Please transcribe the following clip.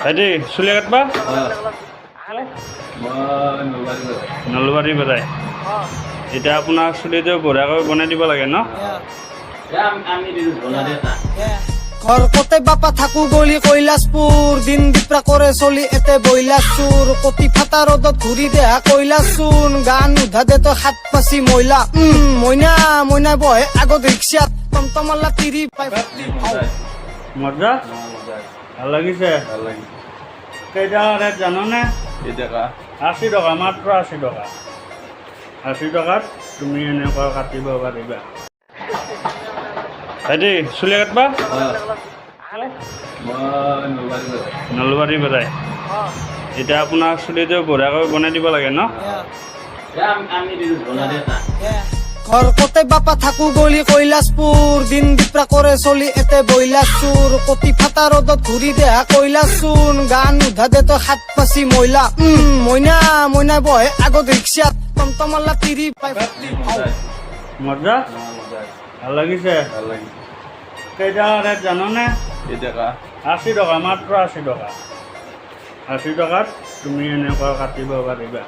ভাইটি চুলি কাটবা নলবাৰী বজাই এতিয়া আপোনাৰ চুলিটো বঢ়িয়াকৈ বনাই দিব লাগে ন ঘর কতে বাপা থাকু গলি কৈলাসপুর দিন দিপ্রা করে চলি এতে বইলাসুর কতি ফাটা রদত ঘুরি দেহা কৈলাসুন গান উধা দে তো হাত পাচি ময়লা মইনা মইনা বহে আগত রিক্সাত টমটমাল্লা তিরি পাই মজা ভাল লাগিছে কেইটা ৰেট জাননে 80 টকা মাত্ৰ 80 টকা 80 টকাত তুমি এনেকুৱা কাটিব পাৰিবা ভাইটি চুলি কাটবা নলবাৰী বজাই এতিয়া আপোনাৰ চুলিটো বঢ়িয়াকৈ বনাই দিব লাগে ন ঘর কতে বাপা থাকু গলি কৈলাসপুর দিন দিপ্রা করে চলি এতে বইলাসুর কতি ফাটা রদত ঘুরি দেহা কৈলাসুন গান উধা দে তো হাত পাচি ময়লা মইনা মইনা বহে আগত রিক্সাত টমটমাল্লা তিরি পাই মজা ভাল লাগিছে কেইটা ৰেট জাননে 80 টকা মাত্ৰ 80 টকা 80 টকাত তুমি এনেকুৱা কাটিব পাৰিবা